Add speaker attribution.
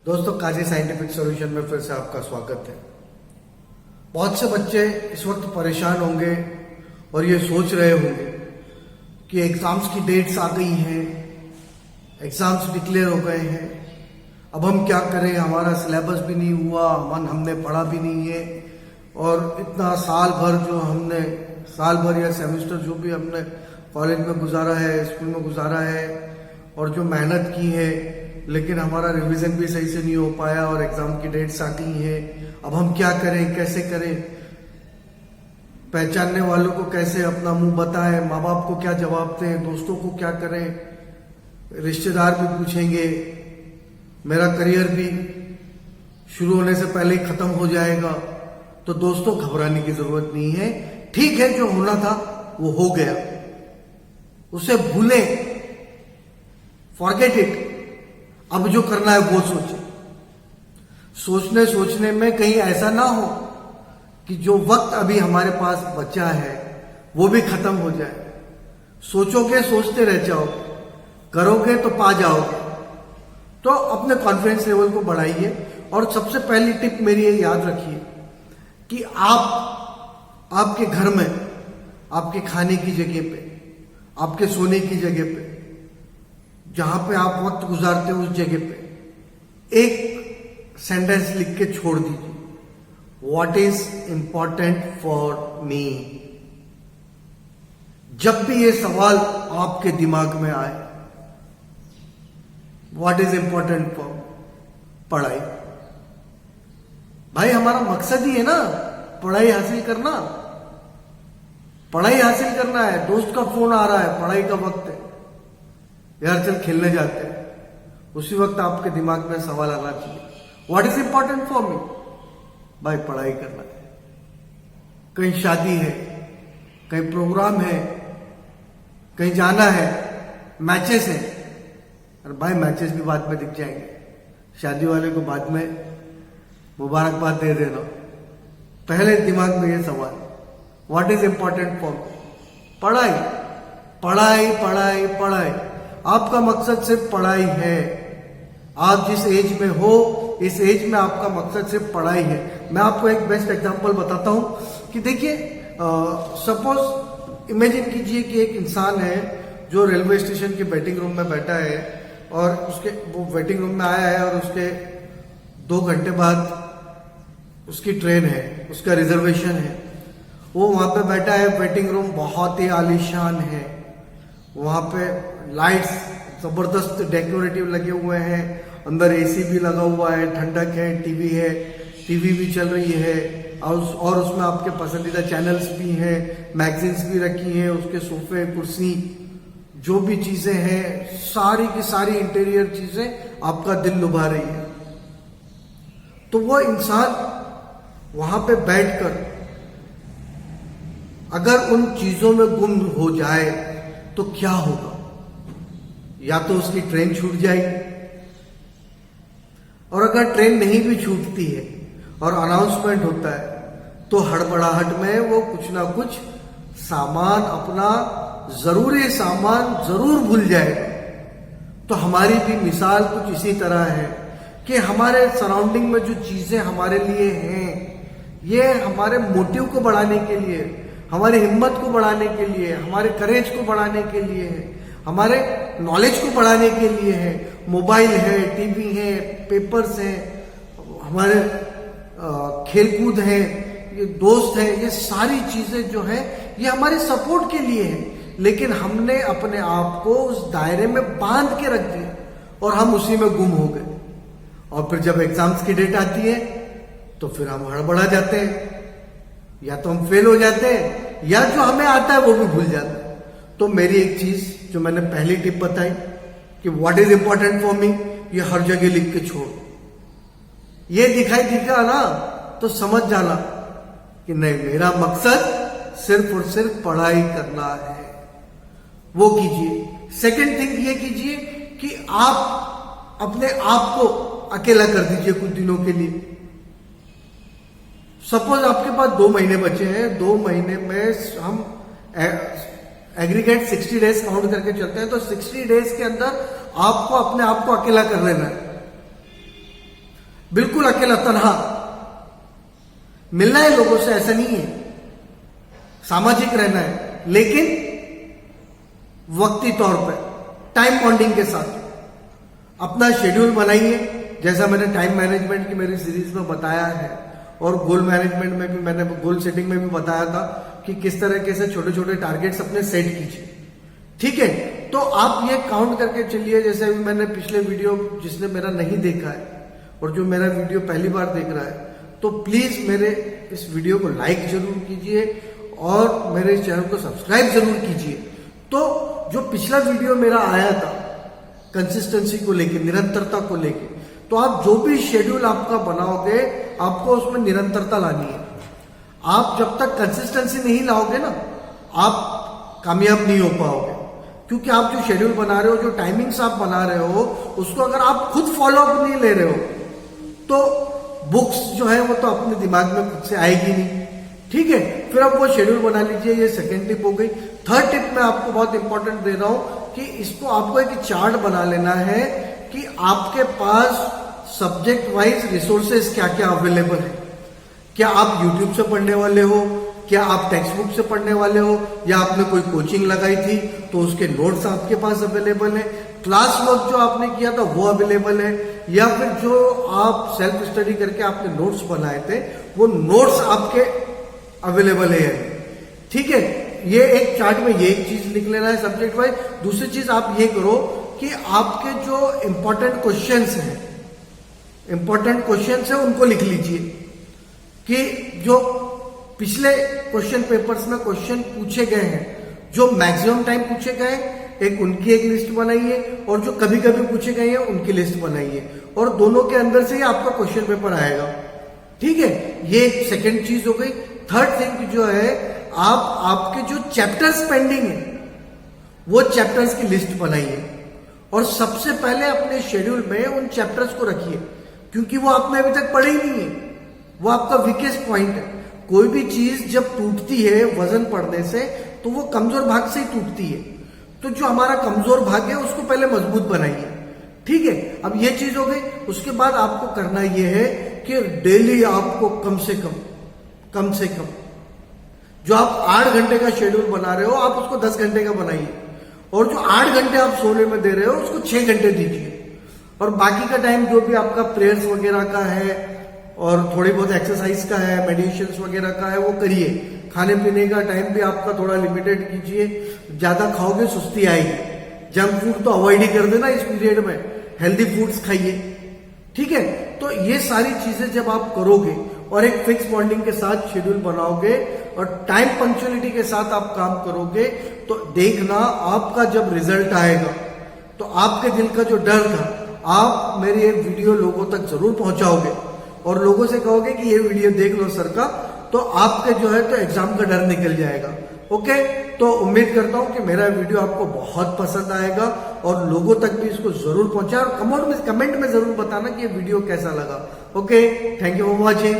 Speaker 1: दोस्तों, काजी scientific solution में फिर से आपका स्वागत है। बहुत से बच्चे इस वक्त परेशान होंगे और ये सोच रहे होंगे कि एग्जाम्स की डेट्स आ गई हैं, एग्जाम्स डिक्लेयर हो गए हैं, अब हम क्या करें, हमारा सिलेबस भी नहीं हुआ, हमने पढ़ा भी नहीं है और इतना साल भर या सेमेस्टर जो भी हमने कॉलेज में गुजारा है, स्कूल में गुजारा है और जो मेहनत की है, लेकिन हमारा रिवीजन भी सही से नहीं हो पाया और एग्जाम की डेट्स आ गई हैं। अब हम क्या करें, कैसे करें, पहचानने वालों को कैसे अपना मुंह बताएं, माँ बाप को क्या जवाब दें, दोस्तों को क्या करें, रिश्तेदार भी पूछेंगे, मेरा करियर भी शुरू होने से पहले ही खत्म हो जाएगा। तो दोस्तों, घबराने की जरूरत नहीं है। ठीक है, जो होना था वो हो गया, उसे भूलें, फॉरगेट इट। अब जो करना है वो सोचने में कहीं ऐसा ना हो कि जो वक्त अभी हमारे पास बचा है वो भी खत्म हो जाए। सोचोगे, सोचते रह जाओगे, करोगे तो पा जाओगे। तो अपने कॉन्फिडेंस लेवल को बढ़ाइए और सबसे पहली टिप मेरी ये याद रखिए कि आपके घर में, आपके खाने की जगह पे, आपके सोने की जगह पे, जहां पे आप वक्त गुजारते हो उस जगह पे एक सेंटेंस लिख के छोड़ दीजिए, what is important for me. जब भी ये सवाल आपके दिमाग में आए, व्हाट इज इंपॉर्टेंट फॉर पढ़ाई। भाई, हमारा मकसद ही है ना पढ़ाई हासिल करना। पढ़ाई हासिल करना है। दोस्त का फोन आ रहा है, पढ़ाई का वक्त है, यार चल खेलने जाते हैं, उसी वक्त आपके दिमाग में सवाल आना चाहिए, what is important for me. भाई, पढ़ाई करना है। कहीं शादी है, कहीं प्रोग्राम है, कहीं जाना है, मैचेस है। अरे भाई, मैचेस भी बाद में दिख जाएंगे, शादी वाले को बाद में मुबारकबाद दे देना। पहले दिमाग में ये सवाल, what is important for me. पढ़ाई पढ़ाई पढ़ाई पढ़ाई। आपका मकसद सिर्फ पढ़ाई है। आप जिस एज में हो, इस एज में आपका मकसद सिर्फ पढ़ाई है। मैं आपको एक बेस्ट एग्जांपल बताता हूं कि देखिए, सपोज इमेजिन कीजिए कि एक इंसान है जो रेलवे स्टेशन के वेटिंग रूम में बैठा है और वो वेटिंग रूम में आया है और उसके 2 घंटे बाद उसकी ट्रेन है, उसका रिजर्वेशन है। वो वहां पे बैठा है, वेटिंग रूम बहुत ही आलीशान है, वहां पे लाइट्स जबरदस्त डेकोरेटिव लगे हुए हैं, अंदर एसी भी लगा हुआ है, ठंडक है, टीवी भी चल रही है और उसमें आपके पसंदीदा चैनल्स भी हैं, मैगजीन्स भी रखी हैं, उसके सोफे, कुर्सी, जो भी चीजें हैं, सारी की सारी इंटीरियर चीजें आपका दिल लुभा रही है। तो वो इंसान वहां पे बैठकर अगर उन चीजों में गुम हो जाए तो क्या होगा? या तो उसकी ट्रेन छूट जाएगी, और अगर ट्रेन नहीं भी छूटती है और अनाउंसमेंट होता है तो हड़बड़ाहट में वो कुछ ना कुछ सामान, अपना जरूरी सामान जरूर भूल जाएगा। तो हमारी भी मिसाल कुछ इसी तरह है कि हमारे सराउंडिंग में जो चीजें हमारे लिए हैं, ये हमारे मोटिव को बढ़ाने के लिए, हमारी हिम्मत को बढ़ाने के लिए, हमारे करेज को बढ़ाने के लिए है, हमारे नॉलेज को बढ़ाने के लिए है। मोबाइल है, टीवी है, पेपर्स हैं, हमारे खेलकूद है, ये दोस्त हैं, ये सारी चीजें जो है ये हमारे सपोर्ट के लिए है। लेकिन हमने अपने आप को उस दायरे में बांध के रख दिया और हम उसी में गुम हो गए। और फिर जब एग्जाम्स की डेट आती है तो फिर हम हड़बड़ा जाते हैं, या तो हम फेल हो जाते हैं या जो हमें आता है वो भी भूल जाते हैं। तो मेरी एक चीज जो मैंने पहली टिप बताई कि what is important for me, ये हर जगह लिख के छोड़ो। ये दिखाई दिखा ना तो समझ जाना कि नहीं, मेरा मकसद सिर्फ और सिर्फ पढ़ाई करना है, वो कीजिए। सेकंड थिंग ये कीजिए कि आप अपने आप को अकेला कर दीजिए कुछ दिनों के लिए। सपोज आपके पास 2 महीने बचे हैं, 2 महीने में हम एग्रीगेट 60 डेज काउंट करके चलते हैं, तो 60 डेज के अंदर आपको अपने आप को अकेला कर लेना है। बिल्कुल अकेला तन्हा। मिलना है लोगों से ऐसा नहीं है, सामाजिक रहना है, लेकिन वक्ती तौर पर टाइम बॉन्डिंग के साथ अपना शेड्यूल बनाइए। जैसा मैंने टाइम मैनेजमेंट की मेरी सीरीज में बताया है, और गोल मैनेजमेंट में भी मैंने गोल सेटिंग में भी बताया था कि किस तरीके से छोटे छोटे टारगेट्स अपने सेट कीजिए। ठीक है, तो आप ये काउंट करके चलिए। जैसे अभी मैंने पिछले वीडियो, जिसने मेरा नहीं देखा है और जो मेरा वीडियो पहली बार देख रहा है, तो प्लीज मेरे इस वीडियो को लाइक जरूर कीजिए और मेरे चैनल को सब्सक्राइब जरूर कीजिए। तो जो पिछला वीडियो मेरा आया था कंसिस्टेंसी को लेके, निरंतरता को लेके, तो आप जो भी शेड्यूल आपका बनाओगे आपको उसमें निरंतरता लानी है। आप जब तक कंसिस्टेंसी नहीं लाओगे ना, आप कामयाब नहीं हो पाओगे। क्योंकि आप जो शेड्यूल बना रहे हो, जो टाइमिंग्स आप बना रहे हो, उसको अगर आप खुद फॉलो अप नहीं ले रहे हो तो बुक्स जो है वो तो अपने दिमाग में खुद से आएगी नहीं। ठीक है, फिर आप वो शेड्यूल बना लीजिए। ये सेकेंड टिप हो गई। थर्ड टिप मैं आपको बहुत इंपॉर्टेंट दे रहा हूं कि इसको आपको एक चार्ट बना लेना है कि आपके पास सब्जेक्ट वाइज रिसोर्सेज क्या क्या अवेलेबल है। क्या आप यूट्यूब से पढ़ने वाले हो, क्या आप टेक्स्ट बुक से पढ़ने वाले हो, या आपने कोई कोचिंग लगाई थी तो उसके नोट्स आपके पास अवेलेबल है, क्लास वर्क जो आपने किया था वो अवेलेबल है, या फिर जो आप सेल्फ स्टडी करके आपने नोट्स बनाए थे वो नोट्स आपके अवेलेबल है। ठीक है, ये एक चार्ट में ये एक चीज लिख लेना है सब्जेक्ट वाइज। दूसरी चीज आप ये करो कि आपके जो इंपॉर्टेंट क्वेश्चंस है उनको लिख लीजिए कि जो पिछले क्वेश्चन पेपर्स में क्वेश्चन पूछे गए हैं, जो मैक्सिमम टाइम पूछे गए, एक उनकी एक लिस्ट बनाइए, और जो कभी कभी पूछे गए हैं उनकी लिस्ट बनाइए, और दोनों के अंदर से ही आपका क्वेश्चन पेपर आएगा। ठीक है, ये एक सेकेंड चीज हो गई। थर्ड थिंग जो है, आपके जो चैप्टर्स पेंडिंग है वो चैप्टर्स की लिस्ट बनाइए, और सबसे पहले अपने शेड्यूल में उन चैप्टर्स को रखिए, क्योंकि वो आपने अभी तक पढ़े ही नहीं है। वो आपका वीकेस्ट पॉइंट है। कोई भी चीज जब टूटती है वजन पड़ने से, तो वो कमजोर भाग से ही टूटती है। तो जो हमारा कमजोर भाग है उसको पहले मजबूत बनाइए। ठीक है, अब ये चीज हो गई। उसके बाद आपको करना ये है कि डेली आपको कम से कम जो आप 8 घंटे का शेड्यूल बना रहे हो, आप उसको 10 घंटे का बनाइए, और जो 8 घंटे आप सोने में दे रहे हो उसको 6 घंटे दीजिए, और बाकी का टाइम जो भी आपका प्रेयर्स वगैरह का है और थोड़ी बहुत एक्सरसाइज का है, मेडिटेशन वगैरह का है, वो करिए। खाने पीने का टाइम भी आपका थोड़ा लिमिटेड कीजिए। ज्यादा खाओगे सुस्ती आएगी। जंक फूड तो अवॉइड ही कर देना इस पीरियड में, हेल्दी फूड्स खाइए। ठीक है, तो ये सारी चीजें जब आप करोगे और एक फिक्स बॉन्डिंग के साथ शेड्यूल बनाओगे और टाइम पंक्चुअलिटी के साथ आप काम करोगे, तो देखना आपका जब रिजल्ट आएगा तो आपके दिल का जो डर था, आप मेरी ये वीडियो लोगों तक जरूर पहुंचाओगे और लोगों से कहोगे कि ये वीडियो देख लो सर का, तो आपके जो है तो एग्जाम का डर निकल जाएगा। ओके, तो उम्मीद करता हूं कि मेरा वीडियो आपको बहुत पसंद आएगा और लोगों तक भी इसको जरूर पहुंचाए, और कमेंट में जरूर बताना कि ये वीडियो कैसा लगा। Okay, thank you for watching.